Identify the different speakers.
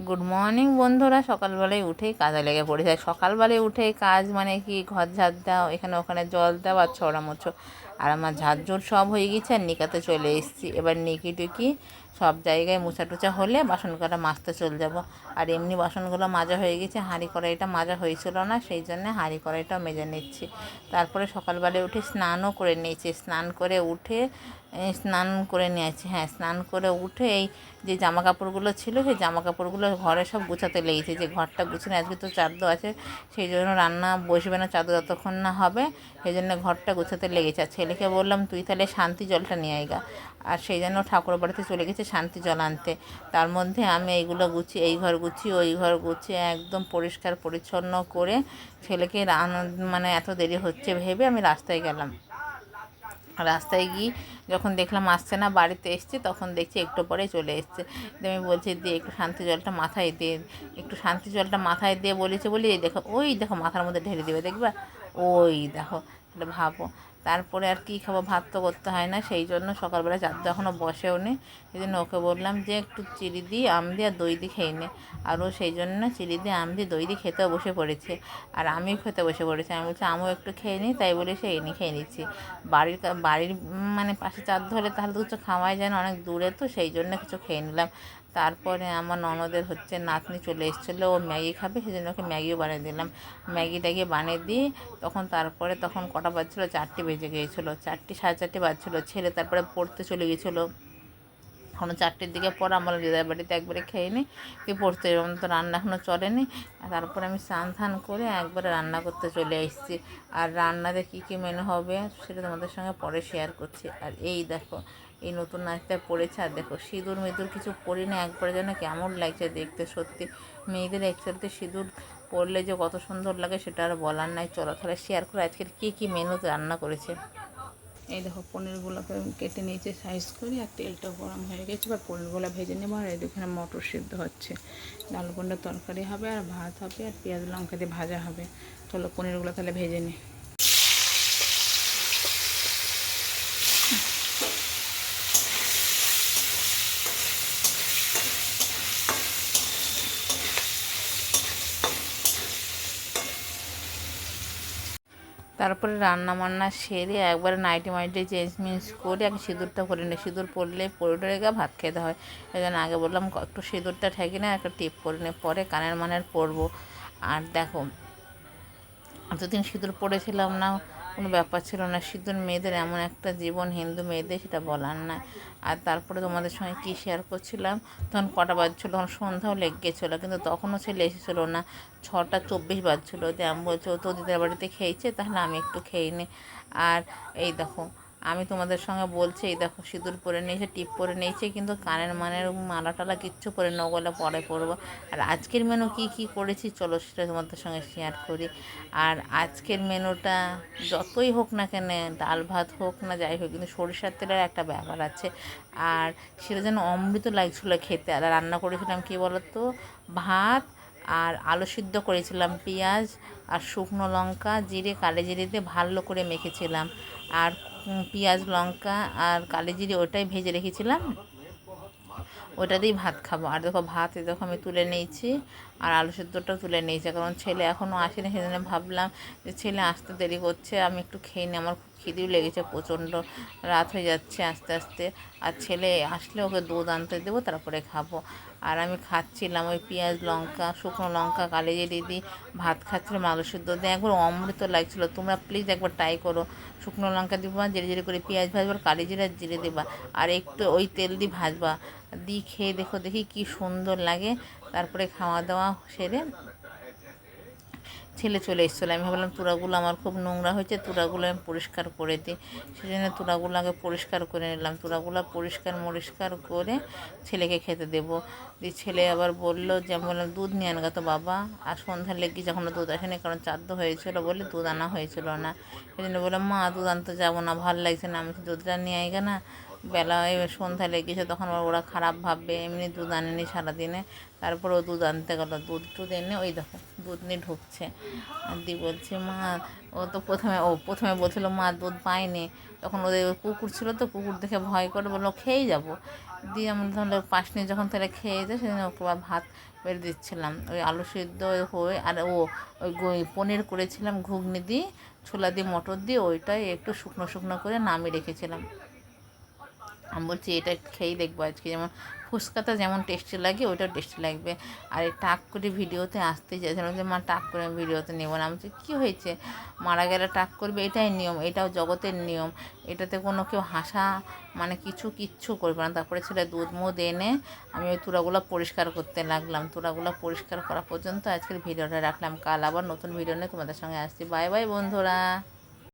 Speaker 1: Good morning বন্ধুরা। সকালবেলায় উঠেই কাজে লেগে পড়েছে। সকালবেলায় উঠেই কাজ মানে কি, ঘর ঝাড় দাও, এখানে ওখানে জল দেওয়া, ছড়া মোছো। আর আমার ঝাড়ঝুড় সব হয়ে গেছে, আর নিকাতে চলে এসেছি। এবার নিকি টুকি সব জায়গায় মোছা টোচা হলে বাসন কটা মাজতে চলে যাব। আর এমনি বাসনগুলো মাজা হয়ে গেছে, হাঁড়ি কড়াইটা মাজা হয়েছিল না, সেই জন্য হাঁড়ি কড়াইটাও মেজে নিচ্ছি। তারপরে সকালবেলায় উঠে স্নানও করে নিয়েছি। স্নান করে উঠে স্নান করে নিয়েছি, হ্যাঁ, স্নান করে উঠে এই যে জামা কাপড়গুলো ছিল, সেই জামা কাপড়গুলো ঘরে সব গুছাতে লেগেছে। যে ঘরটা গুছিয়ে আজকে তো চাদ্দ আছে, সেই জন্য রান্না বসবে না চাদ্দ যতক্ষণ না হবে, সেই জন্য ঘরটা গুছাতে লেগেছে। আর ছেলেকে বললাম তুই তাহলে শান্তি জলটা নিয়ে আয়গা। আর সেই জন্য ঠাকুর বাড়িতে চলে গেছে শান্তি জল আনতে। তার মধ্যে আমি এইগুলো গুছিয়ে, এই ঘর গুছিয়ে ওই ঘর গুছিয়ে একদম পরিষ্কার পরিচ্ছন্ন করে ছেলেকে মানে এত দেরি হচ্ছে ভেবে আমি রাস্তায় গেলাম। রাস্তায় গিয়ে যখন দেখলাম আসছে না, বাড়িতে এসছি, তখন দেখছি একটু পরে চলে এসছে। আমি বলছি দিয়ে একটু শান্তি জলটা মাথায় দিয়ে, একটু শান্তি জলটা মাথায় দিয়ে বলেছে বলি, এই দেখো, ওই দেখো মাথার মধ্যে ঢেলে দেবে, দেখবা, ওই দেখো। তাহলে ভাবো, তারপরে আর কী খাবো, ভাত তো করতে হয় না, সেই জন্য সকালবেলা চারটে এখনও বসেও নি। সেই জন্য ওকে বললাম যে একটু চিড়ি দিয়ে আম দিয়ে আর দই দিয়ে খেয়ে নে। আর ও সেই জন্য চিড়ি দিয়ে আম দিয়ে দই দিয়ে খেতেও বসে পড়েছে। আর আমিও খেতে বসে পড়েছি। আমি বলছি আমিও একটু খেয়ে নিই, তাই বলে সে এনে খেয়ে নিচ্ছি। বাড়ির মানে পাশে চার ধরে, তাহলে তো কিছু খাওয়াই যায় না, অনেক দূরে তো, সেই জন্য কিছু খেয়ে নিলাম। তারপরে আমার ননদের নাতনি চলে এসেছিলো, ও ম্যাগি খাবে, সেই জন্য ওকে ম্যাগিও বানিয়ে দিলাম। ম্যাগি ট্যাগি বানিয়ে দিই। তখন কটা বাজছিলো, 4টে বেজে গিয়েছিলো, 4টে সাড়ে 4টে বাজছিলো। ছেলে তারপরে পড়তে চলে গেছিলো। এখনও 4টের দিকে পর আমার দিদার বাড়িতে একবারে খেয়ে নিই, কি পড়তে এরকম তো রান্না এখনও চলেনি। আর তারপরে আমি স্নান ধান করে একবারে রান্না করতে চলে এসেছি। আর রান্নাতে কী কী মেনু হবে সেটা তোমাদের সঙ্গে পরে শেয়ার করছি। আর এই দেখো, এই নতুন নাচটা পড়েছে। আর দেখো, সিঁদুর মিঁদুর কিছু পরি না, একবারে যেন কেমন লাগছে দেখতে। সত্যি মেয়েদের একসাথে সিঁদুর পরলে যে কত সুন্দর লাগে সেটা আর বলার নাই। চলো তাহলে শেয়ার করে আজকের কী কী মেনুতে রান্না করেছে। এই দেখো, পনিরগুলোকে কেটে নিয়েছে সাইজ করে, আর তেলটা গরম হয়ে গেছে। এবার পনিরগুলো ভেজে নেবো। আর এখানে মটর সিদ্ধ হচ্ছে, ডাল কুমড়োর তরকারি হবে, আর ভাত হবে, আর পেঁয়াজ লঙ্কা দিয়ে ভাজা হবে। চলো পনিরগুলো তাহলে ভেজে নিই। তারপরে রান্না বান্না সেরে একবারে নাইটি মাইটি চেঞ্জ মেঞ্জ করে আগে সিঁদুরটা করে নিই। সিঁদুর পরলে পরে গা ভাত খেতে হয়, এই জন্য আগে বললাম একটু সিঁদুরটা ঠেকে না, একটা টিপ করে নিয়ে পরে কানের মানের পরবো। আর দেখো, এতদিন সিঁদুর পরেছিলাম না, কোনো ব্যাপার ছিল না। সিঁদুর মেয়েদের এমন একটা জীবন, হিন্দু মেয়েদের, সেটা বলার না। আর তারপরে তোমাদের সঙ্গে কী শেয়ার করছিলাম, তখন কটা বাজছিলো, তখন সন্ধ্যাও লেগে গেছিলো, কিন্তু তখনও ছেলে এসেছিলো না। 6টা 24 বাজছিলো। যে আমি বলছি ও তো দিদার বাড়িতে খেয়েছে, তাহলে আমি একটু খেয়ে নিই। আর এই দেখো, আমি তোমাদের সঙ্গে বলছি, এই দেখো সিঁদুর পরে নিয়েছে, টিপ পরে নিয়েছে, কিন্তু কানের মানের মালা টালা কিচ্ছু পরে না, ওগুলো পরে পরবো। আর আজকের মেনু কী কী করেছি চলো সেটা তোমাদের সঙ্গে শেয়ার করি। আর আজকের মেনুটা যতই হোক না কেন, ডাল ভাত হোক না যাই হোক, কিন্তু সরিষার তেলের একটা ব্যাপার আছে। আর সেটা যেন অমৃত লাগছিলো খেতে। আর রান্না করেছিলাম কী বলতো, ভাত আর আলু সিদ্ধ করেছিলাম, পেঁয়াজ আর শুকনো লঙ্কা জিরে কালো জিরে দিয়ে ভালো করে মেখেছিলাম। আর পেঁয়াজ লঙ্কা আর কালো জিরে ওটাই ভেজে রেখেছিলাম, ওটা দিয়েই ভাত খাবো। আর দেখো ভাত, দেখো আমি তুলে নিয়েছি, আর আলু সেদ্ধটাও তুলে নিয়েছি, কারণ ছেলে এখনও আসেনি, সেজন্য ভাবলাম যে ছেলে আসতে দেরি করছে, আমি একটু খেয়ে নিই। আমার খুব খিদেও লেগেছে প্রচণ্ড, রাত হয়ে যাচ্ছে আস্তে আস্তে। আর ছেলে আসলে ওকে দুধ আনতে দেবো, তারপরে খাবো। আর আমি খাচ্ছিলাম ওই পেঁয়াজ লঙ্কা শুকনো লঙ্কা কালো জিরে দিয়ে ভাত খাচ্ছিলাম, আলু সেদ্ধ দিয়ে, একবার অমৃত লাগছিলো। তোমরা প্লিজ একবার ট্রাই করো। শুকনো লঙ্কা দিবা, জিরে জিরে করে পেঁয়াজ ভাজবা, কালো জিরে আর জিরে দেবা, আর একটু ওই তেল দিয়ে ভাজবা, দিয়ে খেয়ে দেখো, দেখি কি সুন্দর লাগে। তারপরে খাওয়া দাওয়া সেরে ছেলে চলে এসেছিলো। আমি ভাবলাম তুড়াগুলো আমার খুব নোংরা হয়েছে, তুড়াগুলো আমি পরিষ্কার করে দিই, সেই জন্য তুড়াগুলো আগে পরিষ্কার করে নিলাম। তুড়াগুলো পরিষ্কার করে ছেলেকে খেতে দেবো। দিয়ে ছেলে আবার বললো যে, আমি বললাম দুধ নিয়ে আনগা তো বাবা। আর সন্ধ্যার লেগে যখন দুধ আসেনি, কারণ চাদ্দ হয়েছিল বলে দুধ আনা হয়েছিল না। সেই জন্য বললাম মা দুধ আনতে যাবো না, ভালো লাগছে না, আমি দুধটা নিয়ে আইগা না। বেলা সন্ধ্যা লেগেছে, তখন ওরা খারাপ ভাববে, এমনি দুধ আনেনি সারাদিনে। তারপর ও দুধ আনতে গেলো, দুধ টুধ এনে ওই দেখো দুধ নিয়ে ঢুকছে। আর দি বলছে মা, ও তো প্রথমে বলছিল মা দুধ পায়নি, তখন ওদের কুকুর ছিল তো, কুকুর দেখে ভয় করে বললো খেয়েই যাবো। দিয়ে আমি তাহলে পাশ নিয়ে যখন তাহলে খেয়ে যায়, সেদিন ওকে ভাত বেড়ে দিচ্ছিলাম, ওই আলু সিদ্ধ হয়ে। আর ওই পনির করেছিলাম ঘুগনি দিয়ে, ছোলা দিয়ে মটর দিয়ে, ওইটাই একটু শুকনো শুকনো করে নামিয়ে রেখেছিলাম। আমি বলছি এটা খেয়েই দেখবো আজকে, যেমন ফুচকাটা যেমন টেস্টি লাগে ওইটাও টেস্টি লাগবে। আর এই টাক করে ভিডিওতে আসতে চাইছিলাম যে মা টাক করে ভিডিওতে নেবো না। আমি বলছি কী হয়েছে, মারা গেলে টাক করবে, এটাই নিয়ম, এটাও জগতের নিয়ম, এটাতে কোনো কেউ হাসা মানে কিচ্ছু করবে না। তারপরে ছেলে দুধ মুধ এনে আমি ওই তুরাগুলো পরিষ্কার করতে লাগলাম। তুরাগুলো পরিষ্কার করা পর্যন্ত আজকের ভিডিওটা রাখলাম। কাল আবার নতুন ভিডিও নিয়ে তোমাদের সঙ্গে আসছি। বাই বাই বন্ধুরা।